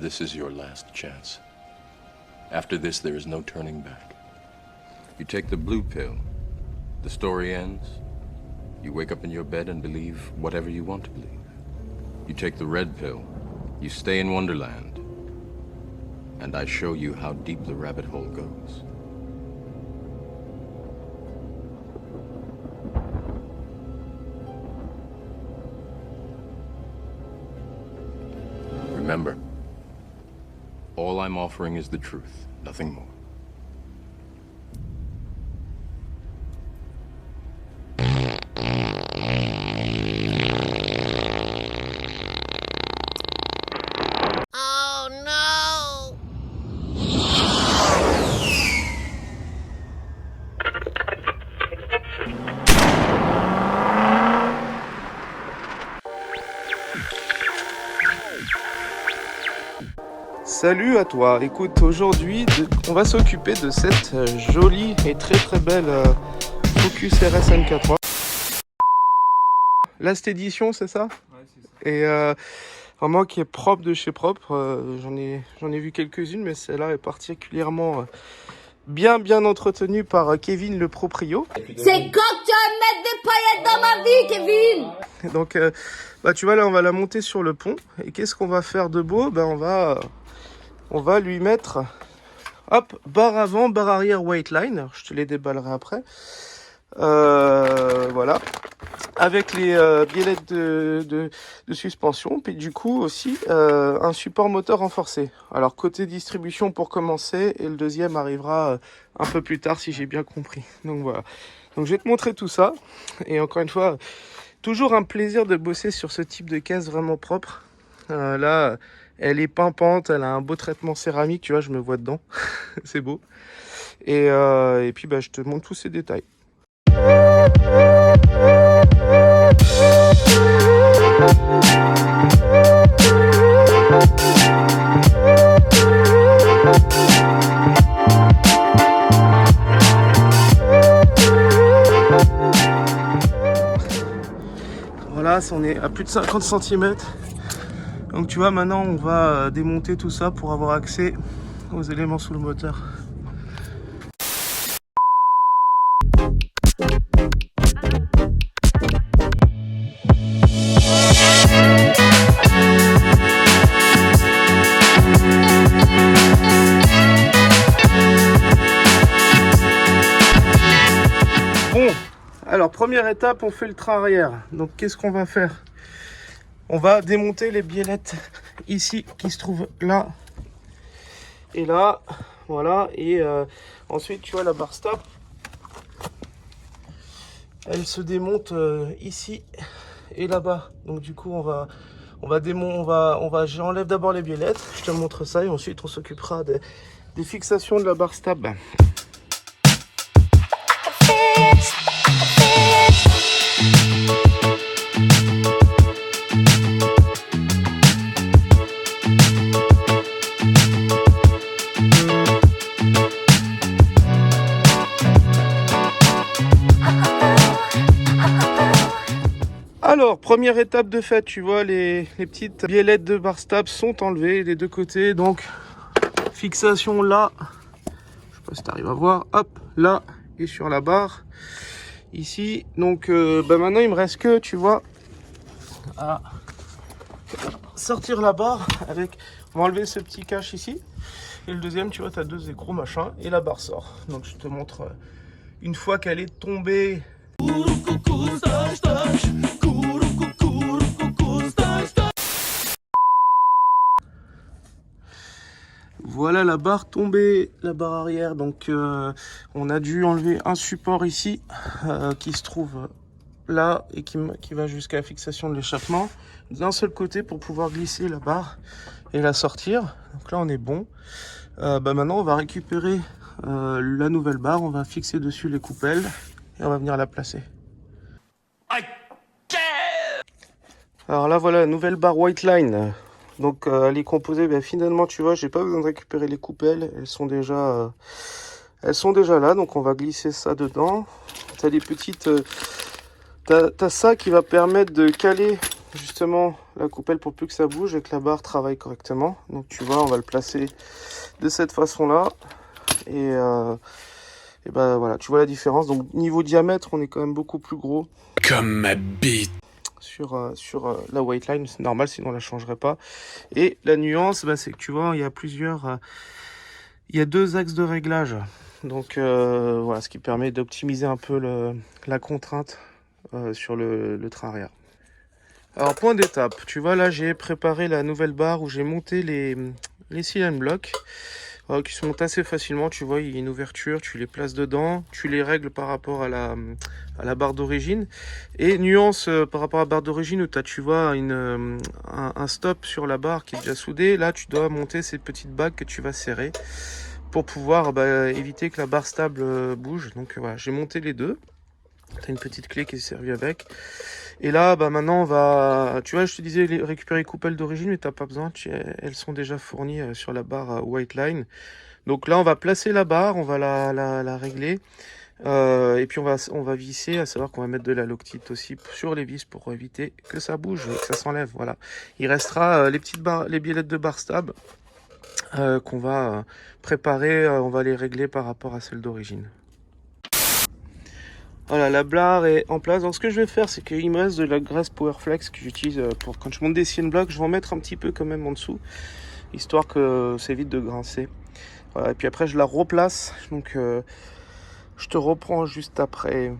this is your last chance. After this, there is no turning back. You take the blue pill. The story ends. You wake up in your bed and believe whatever you want to believe. You take the red pill. You stay in Wonderland. And I show you how deep the rabbit hole goes. Remember, all I'm offering is the truth, nothing more. Oh no! Salut à toi, écoute, aujourd'hui on va s'occuper de cette jolie et très belle Focus RS M4. Last édition, c'est ça? Ouais, c'est ça. Et vraiment qui est propre de chez propre, j'en ai vu quelques-unes, mais celle-là est particulièrement bien entretenue par Kevin le proprio. C'est quand tu vas mettre des paillettes dans ma vie, Kevin! Donc bah, tu vois là on va la monter sur le pont, et qu'est-ce qu'on va faire de beau? Ben, on va lui mettre, hop, barre avant, barre arrière white line. Alors, je te les déballerai après. Voilà. Avec les biellettes de suspension. Puis du coup aussi un support moteur renforcé. Alors côté distribution pour commencer. Et le deuxième arrivera un peu plus tard si j'ai bien compris. Donc voilà. Donc je vais te montrer tout ça. Et encore une fois, toujours un plaisir de bosser sur ce type de caisse vraiment propre. Là... Elle est pimpante, elle a un beau traitement céramique, tu vois, je me vois dedans. C'est beau. Et puis, bah, je te montre tous ces détails. Voilà, on est à plus de 50 cm. Donc tu vois, maintenant on va démonter tout ça pour avoir accès aux éléments sous le moteur. Bon, alors première étape, on fait le train arrière. Donc qu'est-ce qu'on va faire ? On va démonter les biellettes ici qui se trouvent là et là, voilà. Et ensuite, tu vois la barre stop, elle se démonte ici et là-bas. Donc du coup, j'enlève d'abord les biellettes, je te montre ça et ensuite on s'occupera des fixations de la barre stop. Alors, première étape de fait, tu vois, les petites biellettes de barre stop sont enlevées des deux côtés. Donc, fixation là, je sais pas si tu arrives à voir, hop, là, et sur la barre, ici. Donc, bah maintenant, il me reste que, tu vois, à sortir la barre avec, on va enlever ce petit cache ici. Et le deuxième, tu vois, tu as deux gros machins et la barre sort. Donc, je te montre une fois qu'elle est tombée. Voilà la barre tombée, la barre arrière. Donc on a dû enlever un support ici qui se trouve là et qui va jusqu'à la fixation de l'échappement d'un seul côté pour pouvoir glisser la barre et la sortir. Donc là on est bon. Maintenant on va récupérer la nouvelle barre, on va fixer dessus les coupelles et on va venir la placer. Alors là voilà la nouvelle barre white line. Donc elle est composée, finalement tu vois, j'ai pas besoin de récupérer les coupelles, elles sont déjà là, donc on va glisser ça dedans. T'as des petites, t'as ça qui va permettre de caler justement la coupelle pour plus que ça bouge et que la barre travaille correctement. Donc tu vois, on va le placer de cette façon-là. Et ben voilà, tu vois la différence. Donc niveau diamètre, on est quand même beaucoup plus gros. Comme ma bite. Sur la white line, c'est normal, sinon on la changerait pas. Et la nuance, bah, c'est que tu vois, il y a plusieurs... il y a 2 axes de réglage. Donc voilà, ce qui permet d'optimiser un peu la contrainte sur le train arrière. Alors point d'étape, tu vois là j'ai préparé la nouvelle barre où j'ai monté les cylindres blocs qui se montent assez facilement. Tu vois, il y a une ouverture, tu les places dedans, tu les règles par rapport à la barre d'origine. Et nuance par rapport à la barre d'origine où tu vois un stop sur la barre qui est déjà soudé. Là tu dois monter ces petites bagues que tu vas serrer pour pouvoir éviter que la barre stable bouge. Donc voilà, j'ai monté les deux. Tu as une petite clé qui est servie avec. Et là, maintenant, on va... Tu vois, je te disais récupérer les coupelles d'origine, mais tu n'as pas besoin. Elles sont déjà fournies sur la barre white line. Donc là, on va placer la barre, on va la régler. Et puis, on va visser, à savoir qu'on va mettre de la loctite aussi sur les vis pour éviter que ça bouge et que ça s'enlève. Voilà. Il restera les biellettes de barre stable qu'on va préparer. On va les régler par rapport à celles d'origine. Voilà, la barre est en place. Donc ce que je vais faire, c'est qu'il me reste de la graisse Powerflex que j'utilise pour quand je monte des cylindres blocs. Je vais en mettre un petit peu quand même en dessous, histoire que ça évite de grincer. Voilà, et puis après je la replace. Donc je te reprends juste après.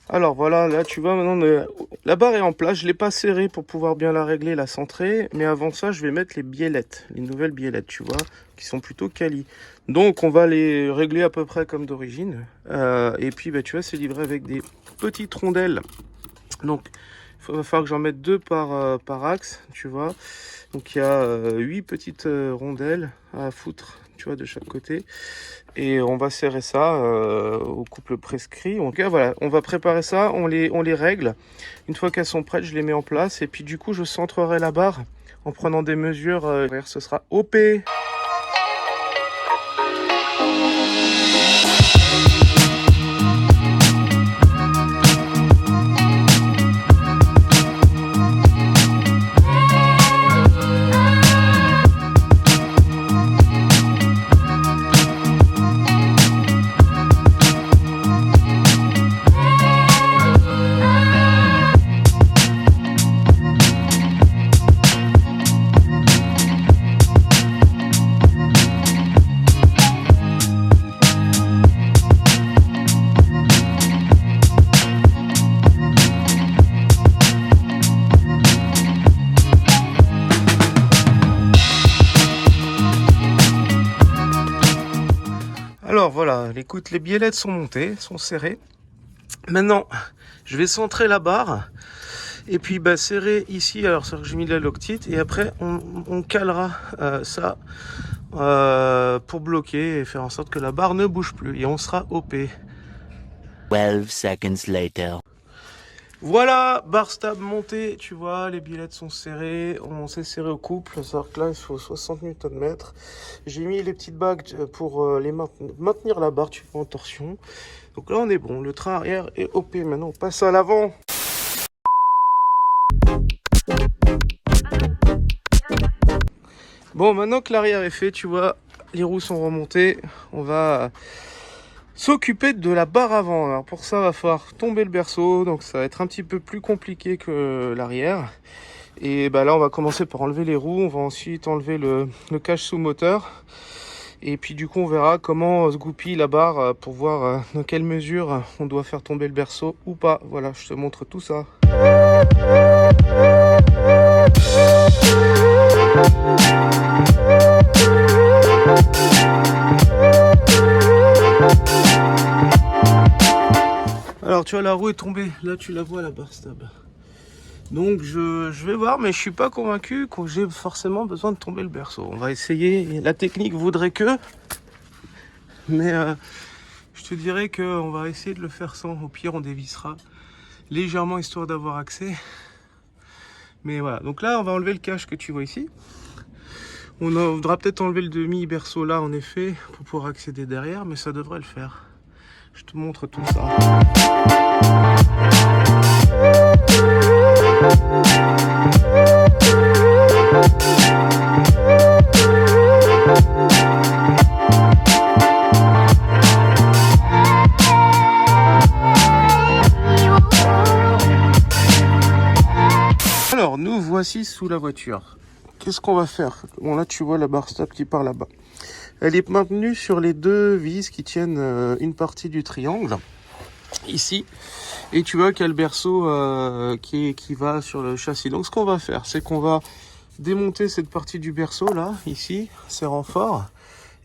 Alors voilà, là tu vois maintenant la barre est en place, je ne l'ai pas serrée pour pouvoir bien la régler, la centrer, mais avant ça je vais mettre les biellettes, les nouvelles biellettes tu vois, qui sont plutôt quali. Donc on va les régler à peu près comme d'origine, et puis tu vois c'est livré avec des petites rondelles, donc il va falloir que j'en mette 2 par axe, tu vois, donc il y a 8 petites rondelles à foutre, tu vois, de chaque côté. Et on va serrer ça au couple prescrit. En tout cas, voilà, on va préparer ça, on les règle. Une fois qu'elles sont prêtes, je les mets en place. Et puis du coup, je centrerai la barre en prenant des mesures. Ce sera OP. Alors voilà, écoute, les biellettes sont montées, sont serrées. Maintenant, je vais centrer la barre et puis serrer ici. Alors c'est que j'ai mis de la loctite et après on calera ça pour bloquer et faire en sorte que la barre ne bouge plus et on sera OP. 12 seconds later. Voilà, barre stable montée, tu vois, les biellettes sont serrées, on s'est serré au couple, c'est-à-dire que là il faut 60 Nm. J'ai mis les petites bagues pour les maintenir la barre, tu vois, en torsion. Donc là on est bon, le train arrière est OP, maintenant on passe à l'avant. Bon, maintenant que l'arrière est fait, tu vois, les roues sont remontées, on va s'occuper de la barre avant. Alors pour ça, il va falloir tomber le berceau, donc ça va être un petit peu plus compliqué que l'arrière. Et là, on va commencer par enlever les roues, on va ensuite enlever le cache sous moteur. Et puis du coup, on verra comment se goupille la barre pour voir dans quelle mesure on doit faire tomber le berceau ou pas. Voilà, je te montre tout ça. tu vois, la roue est tombée. Là, tu la vois, la barre stable. Donc, je vais voir, mais je suis pas convaincu que j'ai forcément besoin de tomber le berceau. On va essayer. La technique voudrait que... Mais je te dirais qu'on va essayer de le faire sans. Au pire, on dévissera légèrement, histoire d'avoir accès. Mais voilà. Donc là, on va enlever le cache que tu vois ici. On voudra peut-être enlever le demi-berceau là, en effet, pour pouvoir accéder derrière, mais ça devrait le faire. Je te montre tout ça. Alors, nous voici sous la voiture. Qu'est-ce qu'on va faire? Bon, là, tu vois la barre stable qui part là-bas. Elle est maintenue sur les deux vis qui tiennent une partie du triangle, ici. Et tu vois qu'il y a le berceau qui va sur le châssis. Donc, ce qu'on va faire, c'est qu'on va démonter cette partie du berceau, là, ici, ces renforts.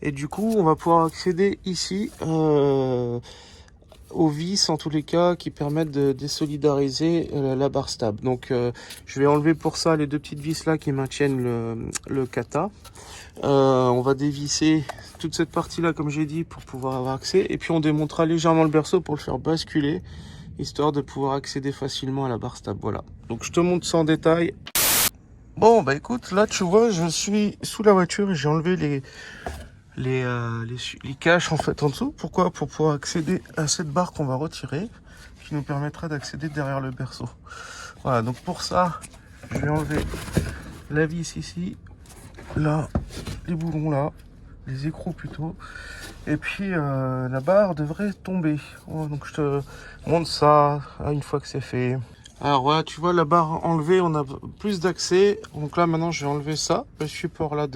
Et du coup, on va pouvoir accéder ici aux vis, en tous les cas, qui permettent de désolidariser la barre stable. Donc, je vais enlever pour ça les deux petites vis là qui maintiennent le kata. On va dévisser toute cette partie là, comme j'ai dit, pour pouvoir avoir accès. Et puis, on démontera légèrement le berceau pour le faire basculer, histoire de pouvoir accéder facilement à la barre stable. Voilà. Donc, je te montre ça en détail. Bon, bah écoute, là, tu vois, je suis sous la voiture et j'ai enlevé les caches en fait en dessous. Pourquoi? Pour pouvoir accéder à cette barre qu'on va retirer, qui nous permettra d'accéder derrière le berceau. Voilà, donc pour ça, je vais enlever la vis ici, là, les boulons là, les écrous plutôt, et puis la barre devrait tomber. Voilà, donc je te montre ça une fois que c'est fait. Alors voilà, tu vois la barre enlevée, on a plus d'accès. Donc là maintenant je vais enlever ça, le support là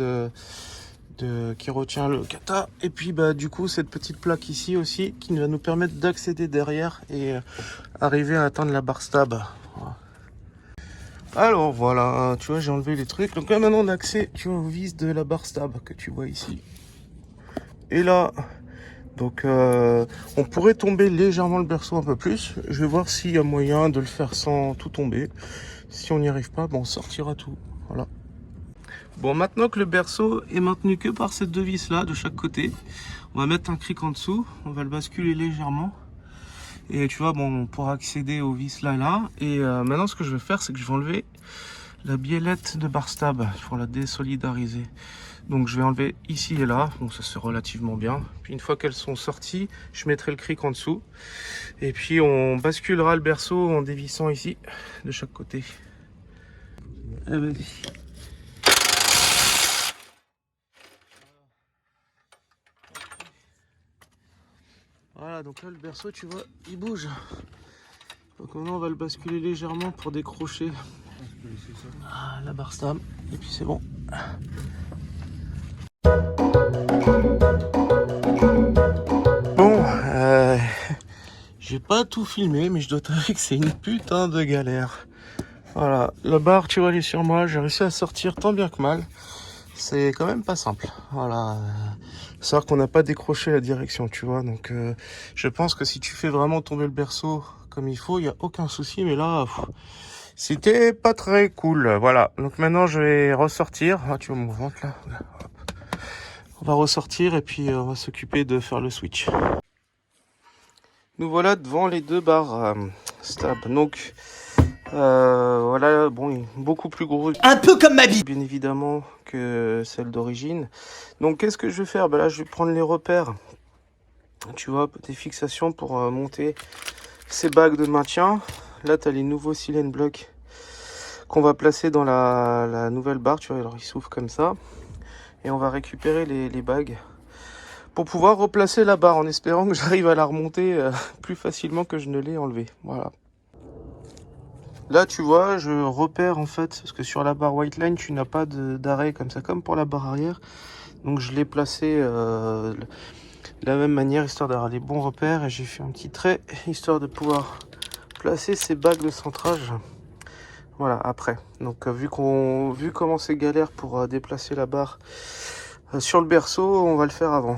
qui retient le kata, et puis bah du coup cette petite plaque ici aussi qui va nous permettre d'accéder derrière et arriver à atteindre la barre stable. Voilà. Alors voilà, tu vois, j'ai enlevé les trucs. Donc là maintenant on a accès, tu vois, aux vis de la barre stable que tu vois ici. Et là, donc on pourrait tomber légèrement le berceau un peu plus. Je vais voir s'il y a moyen de le faire sans tout tomber. Si on n'y arrive pas, bon, on sortira tout. Voilà. Bon, maintenant que le berceau est maintenu que par ces deux vis là de chaque côté, on va mettre un cric en dessous, on va le basculer légèrement. Et tu vois, bon, on pourra accéder aux vis là et là. Et maintenant ce que je vais faire, c'est que je vais enlever la biellette de barre stable pour la désolidariser. Donc je vais enlever ici et là, bon ça c'est relativement bien. Puis une fois qu'elles sont sorties, je mettrai le cric en dessous. Et puis on basculera le berceau en dévissant ici, de chaque côté. Ah, vas-y. Voilà, donc là le berceau, tu vois, il bouge. Donc maintenant on va le basculer légèrement pour décrocher la barre stable. Et puis c'est bon. Bon, j'ai pas tout filmé, mais je dois t'avouer que c'est une putain de galère. Voilà, la barre, tu vois, elle est sur moi. J'ai réussi à sortir tant bien que mal. C'est quand même pas simple. Voilà. Savoir qu'on n'a pas décroché la direction, tu vois. Donc, je pense que si tu fais vraiment tomber le berceau comme il faut, il n'y a aucun souci. Mais là, c'était pas très cool. Voilà. Donc maintenant, je vais ressortir. Ah, tu vois mon ventre là. Hop. On va ressortir et puis on va s'occuper de faire le switch. Nous voilà devant les deux barres stab. Donc, voilà, bon, beaucoup plus gros. Un peu comme ma vie. Bien évidemment que celle d'origine. Donc qu'est-ce que je vais faire? Ben là je vais prendre les repères, tu vois, des fixations pour monter ces bagues de maintien. Là tu as les nouveaux silent blocks qu'on va placer dans la nouvelle barre, tu vois, alors ils s'ouvrent comme ça. Et on va récupérer les bagues pour pouvoir replacer la barre en espérant que j'arrive à la remonter plus facilement que je ne l'ai enlevée. Voilà. Là, tu vois, je repère en fait, parce que sur la barre white line, tu n'as pas d'arrêt comme ça, comme pour la barre arrière. Donc je l'ai placé de la même manière, histoire d'avoir les bons repères. Et j'ai fait un petit trait, histoire de pouvoir placer ces bagues de centrage. Voilà, après. Donc vu comment c'est galère pour déplacer la barre sur le berceau, on va le faire avant.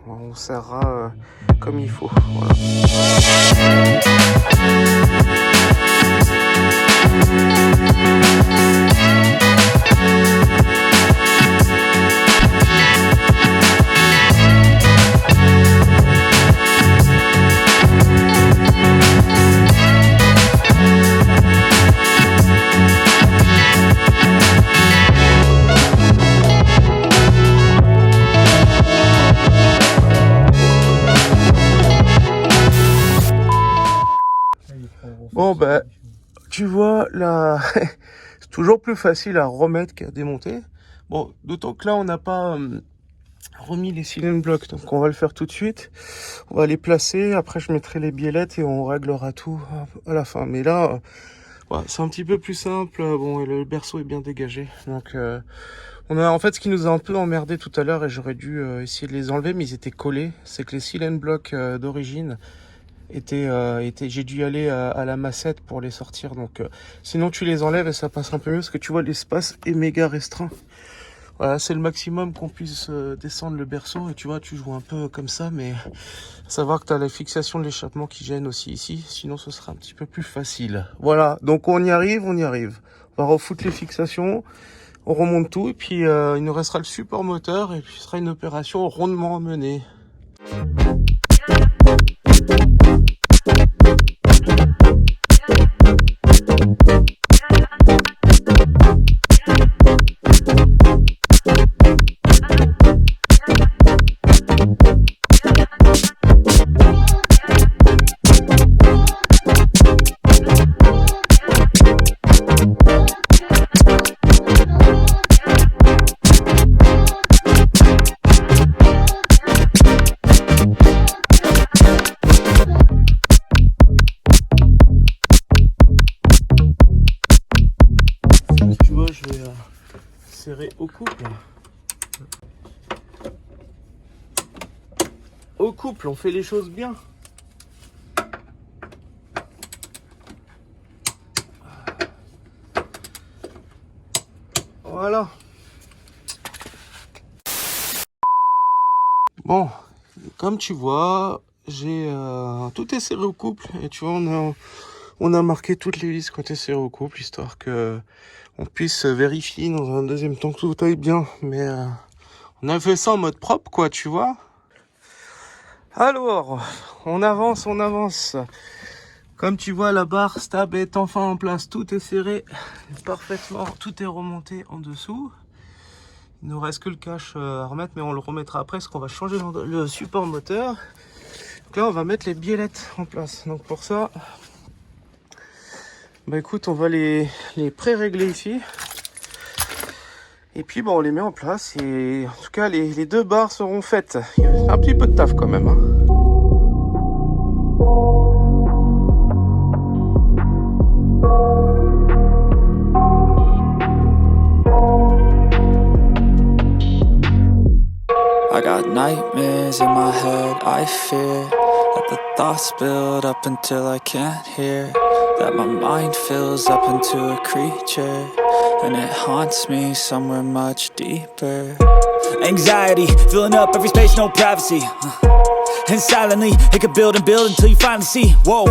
on serrera comme il faut. Voilà. Bon bah, tu vois là, c'est toujours plus facile à remettre qu'à démonter. Bon, d'autant que là on n'a pas remis les cylindres blocs, donc on va le faire tout de suite. On va les placer, après je mettrai les biellettes et on réglera tout à la fin. Mais là, ouais, c'est un petit peu plus simple. Bon, et le berceau est bien dégagé, donc on a en fait ce qui nous a un peu emmerdé tout à l'heure et j'aurais dû essayer de les enlever, mais ils étaient collés. C'est que les cylindres blocs d'origine j'ai dû aller à la massette pour les sortir, donc sinon tu les enlèves et ça passe un peu mieux parce que tu vois l'espace est méga restreint. Voilà, c'est le maximum qu'on puisse descendre le berceau et tu vois tu joues un peu comme ça, mais savoir que tu as la fixation de l'échappement qui gêne aussi ici, sinon ce sera un petit peu plus facile. Voilà, donc on y arrive. On va refoutre les fixations, on remonte tout et puis il nous restera le support moteur et puis ce sera une opération rondement menée. Tu vois, je vais serrer au couple. Au couple, on fait les choses bien. Voilà. Bon, comme tu vois, j'ai tout est serré au couple et tu vois on a marqué toutes les vis qui ont été serrées au couple histoire que on puisse vérifier dans un deuxième temps que tout aille bien. Mais on a fait ça en mode propre, quoi, tu vois. Alors, on avance. Comme tu vois, la barre stab est enfin en place. Tout est serré parfaitement. Tout est remonté en dessous. Il ne nous reste que le cache à remettre, mais on le remettra après parce qu'on va changer le support moteur. Donc là, on va mettre les biellettes en place. Donc pour ça, bah écoute, on va les pré-régler ici. Et puis bon, on les met en place. Et en tout cas, les deux barres seront faites. Il y a un petit peu de taf quand même, hein. I got nightmares in my head, I fear that the thoughts build up until I can't hear, that my mind fills up into a creature, and it haunts me somewhere much deeper. Anxiety, filling up every space, no privacy, and silently, it could build and build until you finally see, whoa,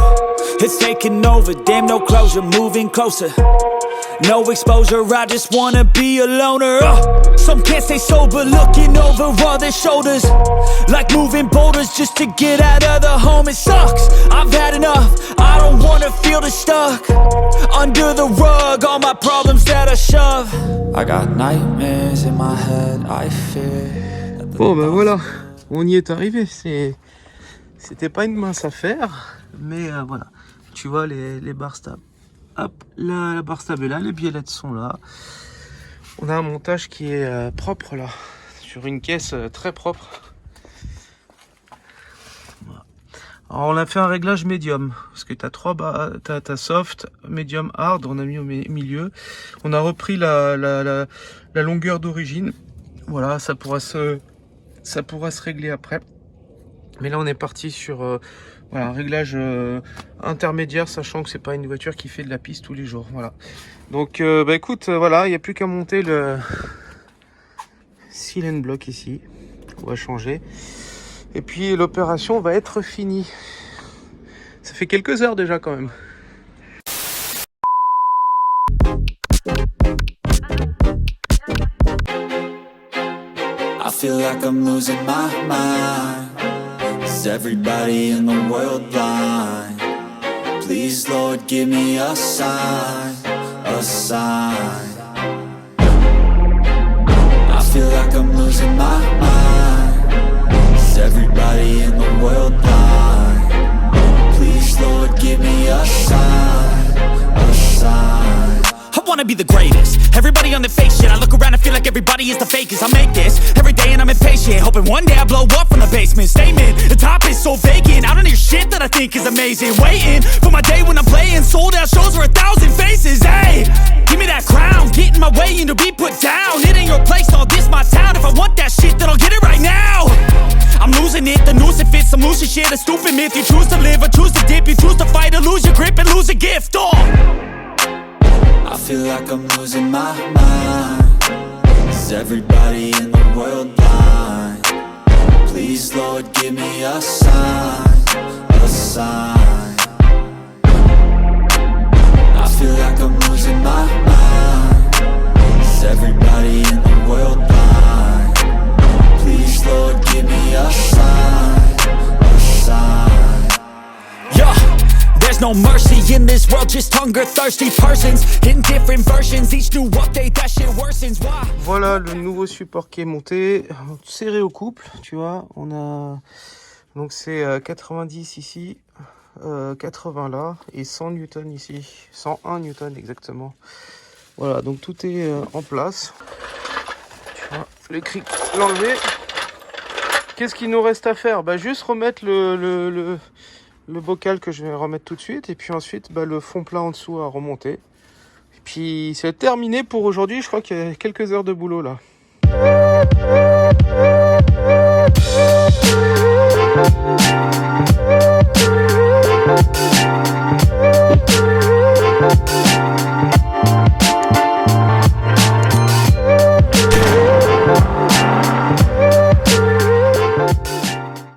it's taking over, damn no closure, moving closer. No exposure, I just wanna be a loner. Some can't stay sober, looking over all their shoulders, like moving boulders just to get out of the home. It sucks, I've had enough, I don't wanna feel the stuck under the rug, all my problems that I shove. I got nightmares in my head, I fear. Bon ben voilà, on y est arrivé. C'était pas une mince affaire, mais voilà. Tu vois les barres stab. Hop, la barre stab est là, les biellettes sont là. On a un montage qui est propre là, sur une caisse très propre. Voilà. Alors on a fait un réglage médium, parce que t'as soft, medium, hard, on a mis au milieu. On a repris la longueur d'origine. Voilà, ça pourra se régler après. Mais là on est parti sur voilà, un réglage intermédiaire, sachant que c'est pas une voiture qui fait de la piste tous les jours. Voilà. Donc bah écoute, voilà, il n'y a plus qu'à monter le cylinder block ici. On va changer. Et puis l'opération va être finie. Ça fait quelques heures déjà quand même. I feel like I'm losing my mind. Is everybody in the world blind? Please, Lord, give me a sign, a sign. I feel like I'm losing my mind. Is everybody in the world blind? Please, Lord, give me a sign, a sign. I wanna be the greatest. Everybody on the fake shit. I look around and feel like everybody is the fakest. I make this every day and I'm impatient, hoping one day I blow up from the basement. Statement, the top is so vacant. I don't hear shit that I think is amazing. Waiting for my day when I'm playing sold out shows for 1,000 faces. Hey, give me that crown, get in my way and to be put down. It ain't your place, all this my town. If I want that shit, then I'll get it right now. I'm losing it, the noose it fits. I'm losing shit, a stupid myth. You choose to live or choose to dip. You choose to fight or lose your grip and lose a gift. Oh, I feel like I'm losing my mind. Is everybody in the world blind? Please, Lord, give me a sign, a sign. I feel like I'm losing my mind. Is everybody in the world blind? Please, Lord, give me a sign, a sign. yeah. There's no mercy in this world, just hunger-thirsty persons in different versions. Each new update, that shit worsens. Why? Voilà le nouveau support qui est monté, serré au couple, tu vois. On a donc c'est 90 ici, 80 là et 100 newtons ici, 101 newtons exactement. Voilà, donc tout est en place. Tu vois, le cric, l'enlever. Qu'est-ce qu'il nous reste à faire? Bah juste remettre le bocal que je vais remettre tout de suite et puis ensuite le fond plat en dessous à remonter. Et puis c'est terminé pour aujourd'hui, je crois qu'il y a quelques heures de boulot là.